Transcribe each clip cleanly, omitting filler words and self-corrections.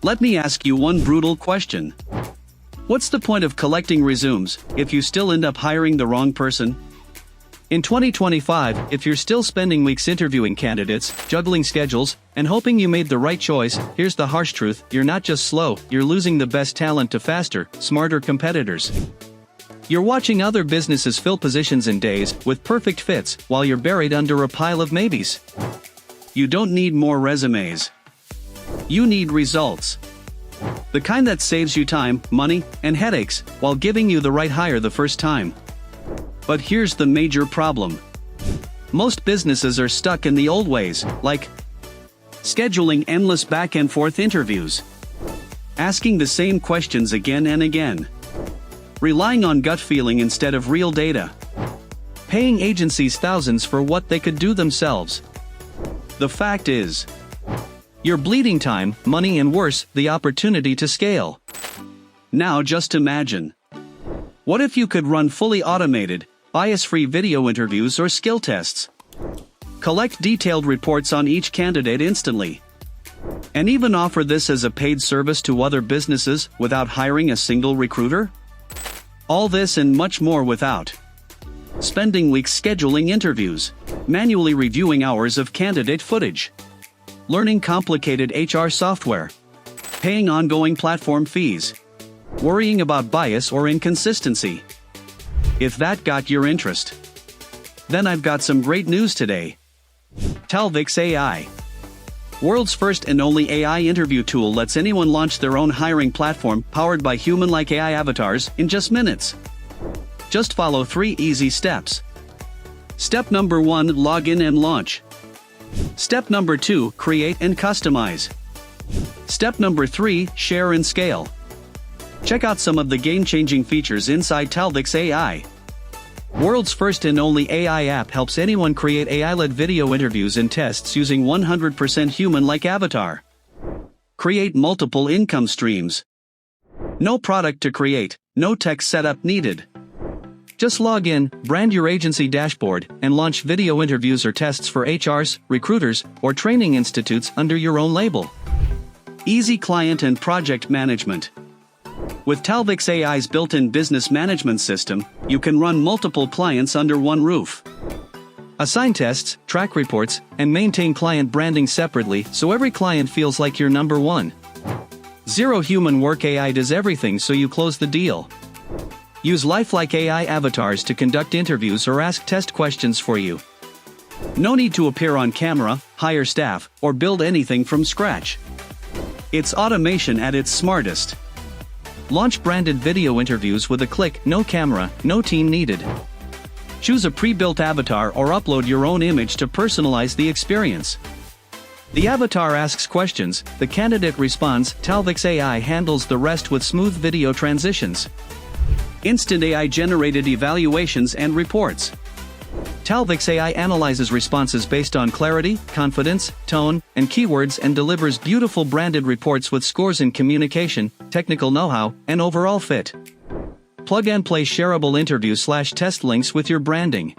Let me ask you one brutal question. What's the point of collecting resumes if you still end up hiring the wrong person? In 2025, if you're still spending weeks interviewing candidates, juggling schedules, and hoping you made the right choice, here's the harsh truth: you're not just slow, you're losing the best talent to faster, smarter competitors. You're watching other businesses fill positions in days with perfect fits while you're buried under a pile of maybes. You don't need more resumes. You need results. The kind that saves you time, money, and headaches while giving you the right hire the first time. But here's the major problem. Most businesses are stuck in the old ways, like scheduling endless back and forth interviews, asking the same questions again and again, relying on gut feeling instead of real data, paying agencies thousands for what they could do themselves. The fact is, you're bleeding time, money, and worse, the opportunity to scale. Now just imagine. What if you could run fully automated, bias-free video interviews or skill tests? Collect detailed reports on each candidate instantly. And even offer this as a paid service to other businesses without hiring a single recruiter? All this and much more without spending weeks scheduling interviews, manually reviewing hours of candidate footage, learning complicated HR software, paying ongoing platform fees, worrying about bias or inconsistency. If that got your interest, then I've got some great news today. Talvix AI, world's first and only AI interview tool, lets anyone launch their own hiring platform powered by human-like AI avatars in just minutes. Just follow 3 easy steps. Step number 1: log in and launch. Step number 2: create and customize. Step number 3: share and scale. Check out some of the game-changing features inside Talvix AI. World's first and only AI app helps anyone create AI-led video interviews and tests using 100% human-like avatar. Create multiple income streams. No product to create, no tech setup needed. Just log in, brand your agency dashboard, and launch video interviews or tests for HRs, recruiters, or training institutes under your own label. Easy client and project management. With Talvix AI's built-in business management system, you can run multiple clients under one roof. Assign tests, track reports, and maintain client branding separately so every client feels like you're number one. Zero human work, AI does everything so you close the deal. Use lifelike AI avatars to conduct interviews or ask test questions for you. No need to appear on camera, hire staff, or build anything from scratch. It's automation at its smartest. Launch branded video interviews with a click, no camera, no team needed. Choose a pre-built avatar or upload your own image to personalize the experience. The avatar asks questions, the candidate responds, Talvix AI handles the rest with smooth video transitions. Instant AI-generated evaluations and reports. Talvix AI analyzes responses based on clarity, confidence, tone, and keywords and delivers beautiful branded reports with scores in communication, technical know-how, and overall fit. Plug and play shareable interview/test links with your branding.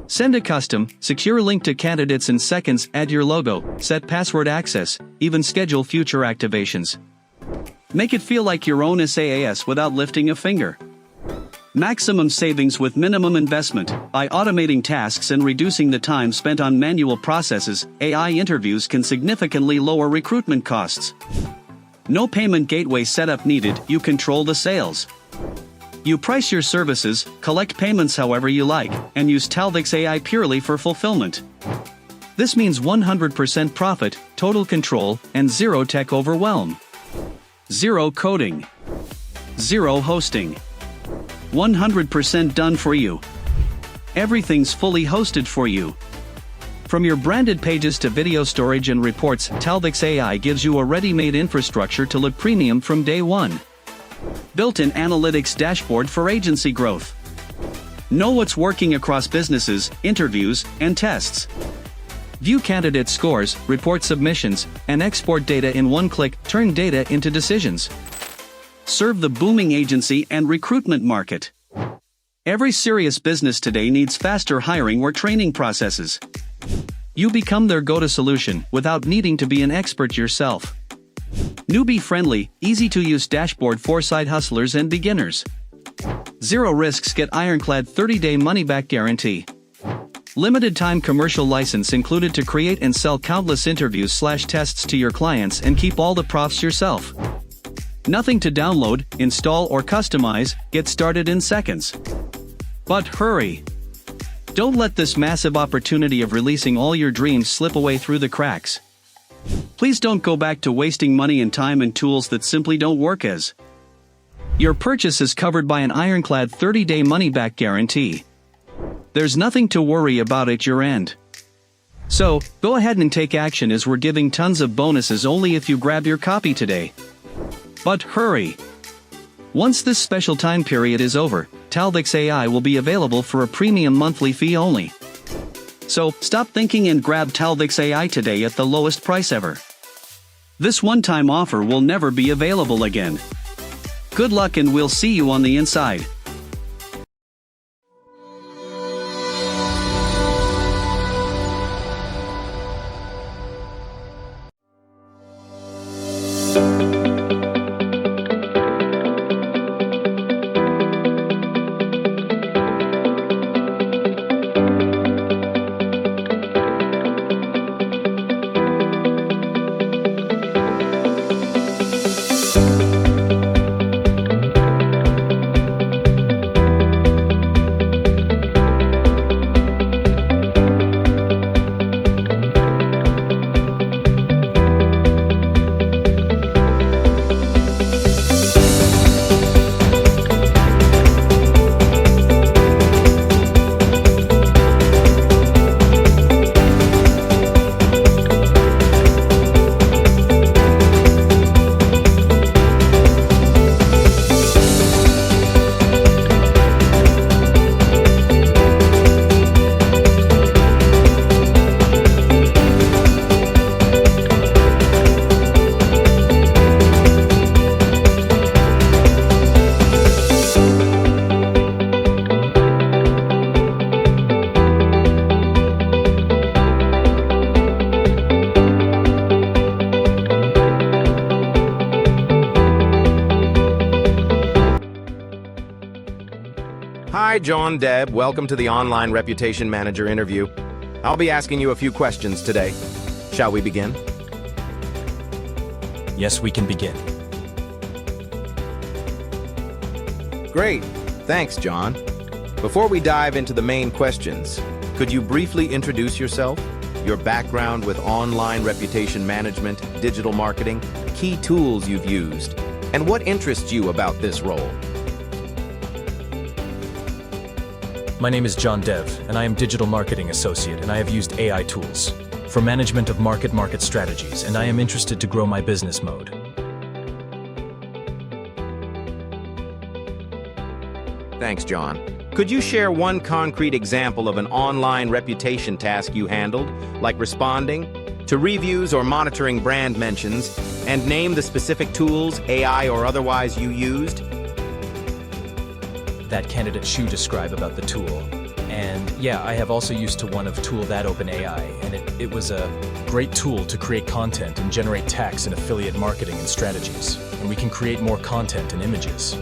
Send a custom, secure link to candidates in seconds, add your logo, set password access, even schedule future activations. Make it feel like your own SaaS without lifting a finger. Maximum savings with minimum investment. By automating tasks and reducing the time spent on manual processes, AI interviews can significantly lower recruitment costs. No payment gateway setup needed, you control the sales. You price your services, collect payments however you like, and use Talvix AI purely for fulfillment. This means 100% profit, total control, and zero tech overwhelm. Zero coding. Zero hosting. 100% done for you. Everything's fully hosted for you. From your branded pages to video storage and reports, Talvix AI gives you a ready-made infrastructure to look premium from day one. Built-in analytics dashboard for agency growth. Know what's working across businesses, interviews, and tests. View candidate scores, report submissions, and export data in one click, turn data into decisions. Serve the booming agency and recruitment market. Every serious business today needs faster hiring or training processes. You become their go-to solution without needing to be an expert yourself. Newbie-friendly, easy-to-use dashboard for side hustlers and beginners. Zero risks, get ironclad 30-day money-back guarantee. Limited-time commercial license included to create and sell countless interviews/tests to your clients and keep all the profs yourself. Nothing to download, install or customize, get started in seconds. But hurry! Don't let this massive opportunity of releasing all your dreams slip away through the cracks. Please don't go back to wasting money and time and tools that simply don't work as. Your purchase is covered by an ironclad 30-day money-back guarantee. There's nothing to worry about at your end. So, go ahead and take action, as we're giving tons of bonuses only if you grab your copy today. But hurry! Once this special time period is over, Talvix AI will be available for a premium monthly fee only. So, stop thinking and grab Talvix AI today at the lowest price ever. This one-time offer will never be available again. Good luck, and we'll see you on the inside. Hi, John Deb. Welcome to the Online Reputation Manager interview. I'll be asking you a few questions today. Shall we begin? Yes, we can begin. Great. Thanks, John. Before we dive into the main questions, could you briefly introduce yourself, your background with online reputation management, digital marketing, key tools you've used, and what interests you about this role? My name is John Dev, and I am Digital Marketing Associate, and I have used AI tools for management of market strategies, and I am interested to grow my business mode. Thanks, John. Could you share one concrete example of an online reputation task you handled, like responding to reviews or monitoring brand mentions, and name the specific tools, AI or otherwise, you used? That candidate Shu described about the tool. And yeah, I have also used one of tool that OpenAI, and it was a great tool to create content and generate text and affiliate marketing and strategies. And we can create more content and images.